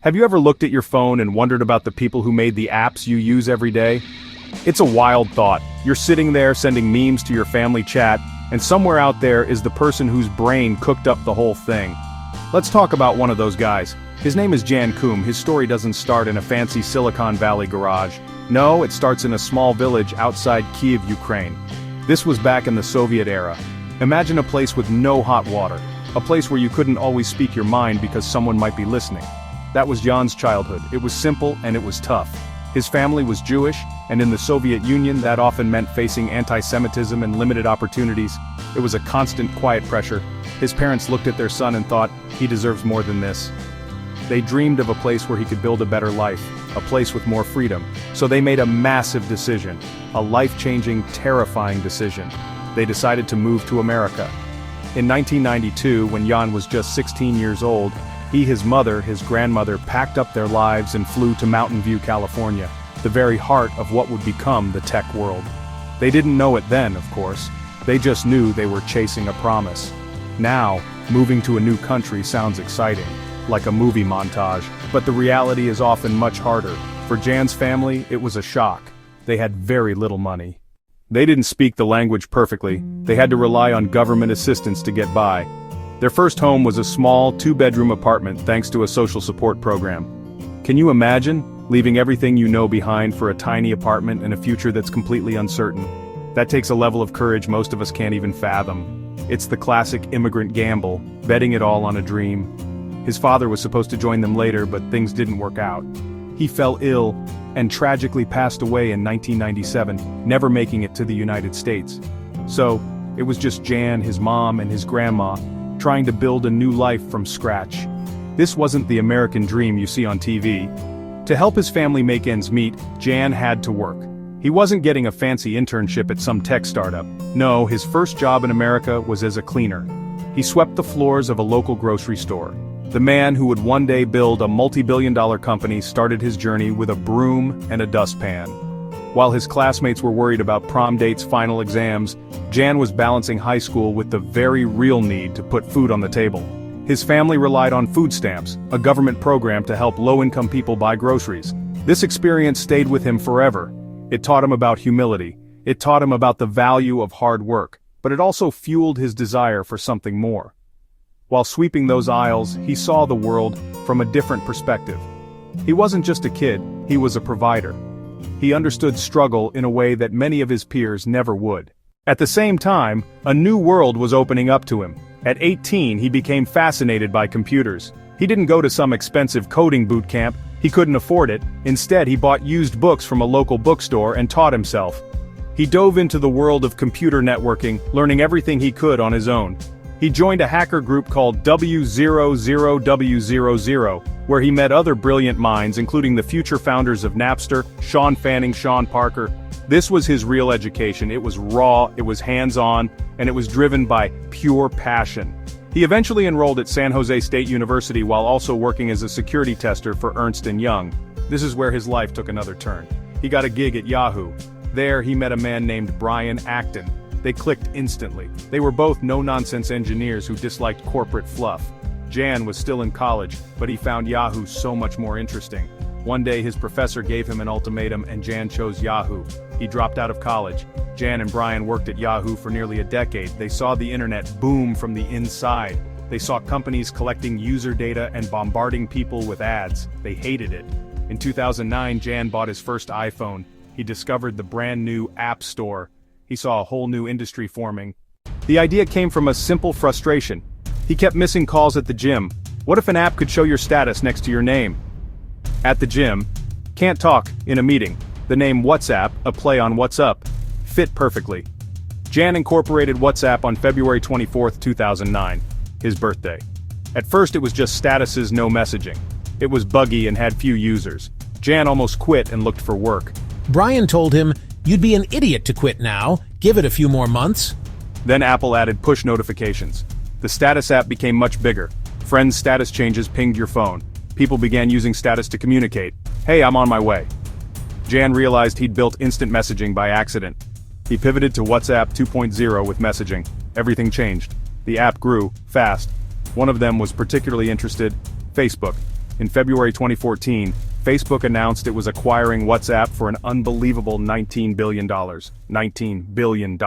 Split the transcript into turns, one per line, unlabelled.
Have you ever looked at your phone and wondered about the people who made the apps you use every day? It's a wild thought. You're sitting there sending memes to your family chat, and somewhere out there is the person whose brain cooked up the whole thing. Let's talk about one of those guys. His name is Jan Koum. His story doesn't start in a fancy Silicon Valley garage. No, it starts in a small village outside Kyiv, Ukraine. This was back in the Soviet era. Imagine a place with no hot water. A place where you couldn't always speak your mind because someone might be listening. That was Jan's childhood. It was simple and it was tough. His family was Jewish, and in the Soviet Union that often meant facing anti-Semitism and limited opportunities. It was a constant quiet pressure. His parents looked at their son and thought, he deserves more than this. They dreamed of a place where he could build a better life, a place with more freedom. So they made a massive decision, a life-changing, terrifying decision. They decided to move to America. In 1992, when Jan was just 16 years old, he, his mother, his grandmother packed up their lives and flew to Mountain View, California, the very heart of what would become the tech world. They didn't know it then, of course. They just knew they were chasing a promise. Now, moving to a new country sounds exciting, like a movie montage, but the reality is often much harder. For Jan's family, it was a shock. They had very little money. They didn't speak the language perfectly. They had to rely on government assistance to get by. Their first home was a small, two-bedroom apartment thanks to a social support program. Can you imagine leaving everything you know behind for a tiny apartment in a future that's completely uncertain? That takes a level of courage most of us can't even fathom. It's the classic immigrant gamble, betting it all on a dream. His father was supposed to join them later, but things didn't work out. He fell ill and tragically passed away in 1997, never making it to the United States. So, it was just Jan, his mom, and his grandma, trying to build a new life from scratch. This wasn't the American dream you see on TV. To help his family make ends meet, Jan had to work. He wasn't getting a fancy internship at some tech startup. No, his first job in America was as a cleaner. He swept the floors of a local grocery store. The man who would one day build a multi-billion-dollar company started his journey with a broom and a dustpan. While his classmates were worried about prom dates, final exams, Jan was balancing high school with the very real need to put food on the table. His family relied on food stamps, a government program to help low-income people buy groceries. This experience stayed with him forever. It taught him about humility. It taught him about the value of hard work, but it also fueled his desire for something more. While sweeping those aisles, he saw the world from a different perspective. He wasn't just a kid, he was a provider. He understood struggle in a way that many of his peers never would. At the same time, a new world was opening up to him. At 18, he became fascinated by computers. He didn't go to some expensive coding boot camp, he couldn't afford it. Instead, he bought used books from a local bookstore and taught himself. He dove into the world of computer networking, learning everything he could on his own. He joined a hacker group called W00W00, where he met other brilliant minds including the future founders of Napster, Sean Fanning, Sean Parker. This was his real education. It was raw, it was hands-on, and it was driven by pure passion. He eventually enrolled at San Jose State University while also working as a security tester for Ernst & Young. This is where his life took another turn. He got a gig at Yahoo. There he met a man named Brian Acton. They clicked instantly. They were both no-nonsense engineers who disliked corporate fluff. Jan was still in college, but he found Yahoo so much more interesting. One day his professor gave him an ultimatum and Jan chose Yahoo. He dropped out of college. Jan and Brian worked at Yahoo for nearly a decade. They saw the internet boom from the inside. They saw companies collecting user data and bombarding people with ads. They hated it. In 2009, Jan bought his first iPhone. He discovered the brand new App Store. He saw a whole new industry forming. The idea came from a simple frustration. He kept missing calls at the gym. What if an app could show your status next to your name? At the gym, can't talk, in a meeting. The name WhatsApp, a play on What's Up, fit perfectly. Jan incorporated WhatsApp on February 24, 2009, his birthday. At first it was just statuses, no messaging. It was buggy and had few users. Jan almost quit and looked for work.
Brian told him, "You'd be an idiot to quit now. Give it a few more months."
Then Apple added push notifications. The status app became much bigger. Friends' status changes pinged your phone. People began using status to communicate. Hey, I'm on my way. Jan realized he'd built instant messaging by accident. He pivoted to WhatsApp 2.0 with messaging. Everything changed. The app grew, fast. One of them was particularly interested, Facebook. In February 2014, Facebook announced it was acquiring WhatsApp for an unbelievable $19 billion. $19 billion.